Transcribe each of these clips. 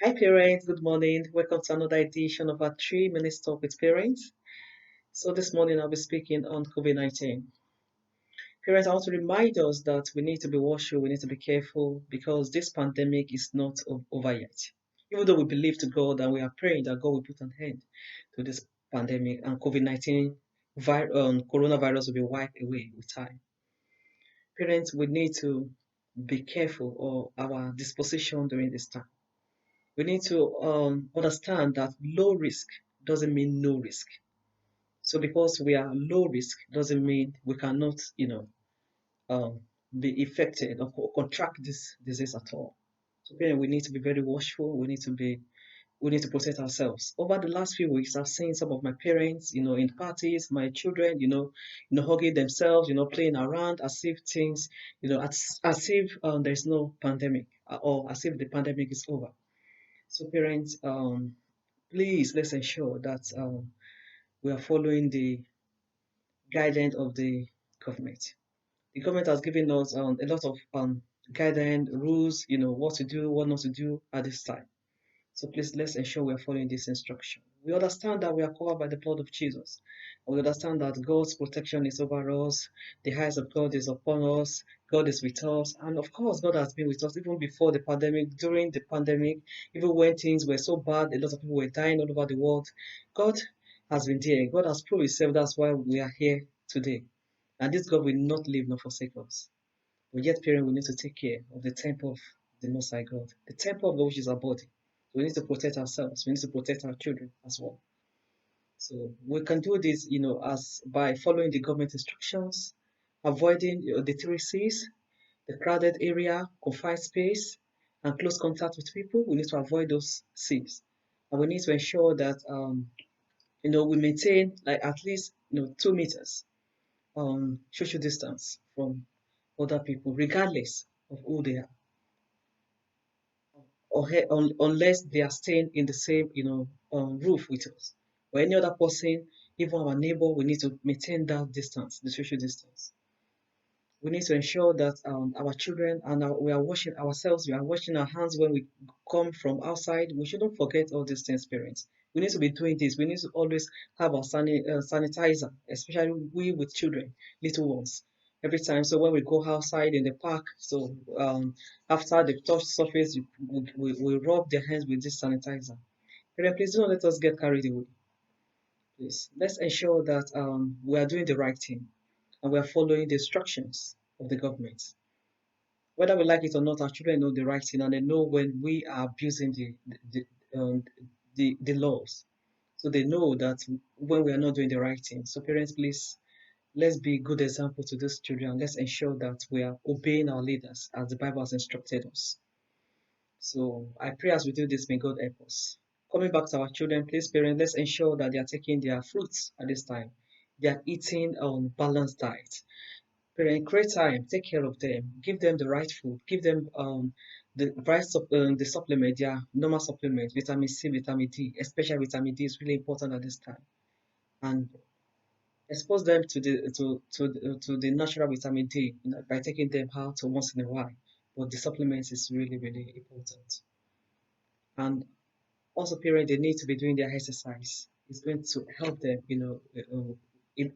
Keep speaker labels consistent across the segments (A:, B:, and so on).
A: Hi parents, good morning. Welcome to another edition of our 3 minute talk with parents. So this morning I'll be speaking on COVID-19. Parents, I want to remind us that we need to be watchful, we need to be careful because this pandemic is not over yet. Even though we believe to God and we are praying that God will put an end to this pandemic and COVID-19 coronavirus will be wiped away with time. Parents, we need to be careful of our disposition during this time. We need to understand that low risk doesn't mean no risk. So because we are low risk doesn't mean we cannot, um, be affected or contract this disease at all. So again, we need to be very watchful. We need to protect ourselves. Over the last few weeks, I've seen some of my parents, in parties, my children, hugging themselves, playing around as if things, as if there's no pandemic or as if the pandemic is over. So parents, please let's ensure that we are following the guidance of the government. The government has given us a lot of guidance, rules, what to do, what not to do at this time. So please let's ensure we are following this instruction. We understand that we are covered by the blood of Jesus. We understand that God's protection is over us, the eyes of God is upon us, God is with us, and of course God has been with us even before the pandemic, during the pandemic, even when things were so bad, a lot of people were dying all over the world. God has been there. God has proved Himself. That's why we are here today. And this God will not leave nor forsake us. But yet, parents, we need to take care of the temple of the Most High God, the temple of God, which is our body. We need to protect ourselves. We need to protect our children as well. So we can do this, as by following the government instructions, avoiding the 3 C's, the crowded area, confined space, and close contact with people. We need to avoid those C's, and we need to ensure that we maintain like at least 2 meters social distance from other people, regardless of who they are, or unless they are staying in the same roof with us or any other person, even our neighbor. We need to maintain that distance, the social distance. We need to ensure that our children and we are washing ourselves, we are washing our hands when we come from outside. We shouldn't forget all these things, parents. We need to be doing this. We need to always have our sanitizer, especially we with children, little ones, every time. So when we go outside in the park, so after the touch surface, we rub their hands with this sanitizer. Parents, please don't let us get carried away. Please, let's ensure that we are doing the right thing and we are following the instructions of the government. Whether we like it or not, our children know the right thing and they know when we are abusing um, the laws. So they know that when we are not doing the right thing. So parents, please, let's be good example to these children. Let's ensure that we are obeying our leaders as the Bible has instructed us. So I pray as we do this, may God help us. Coming back to our children, please, parents, let's ensure that they are taking their fruits at this time. They are eating balanced diet. Parents, create time, take care of them, give them the right food, give them the supplement, their normal supplement, vitamin C, vitamin D, especially vitamin D is really important at this time. And expose them to the natural vitamin D, by taking them out once in a while. But the supplements is really, really important. And also, parents, they need to be doing their exercise. It's going to help them,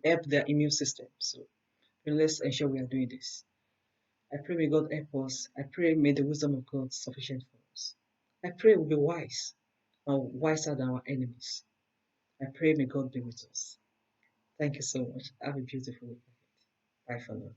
A: help their immune system. So let's ensure we are doing this. I pray may God help us. I pray may the wisdom of God sufficient for us. I pray we'll be wise and wiser than our enemies. I pray may God be with us. Thank you so much. Have a beautiful week. Bye for now.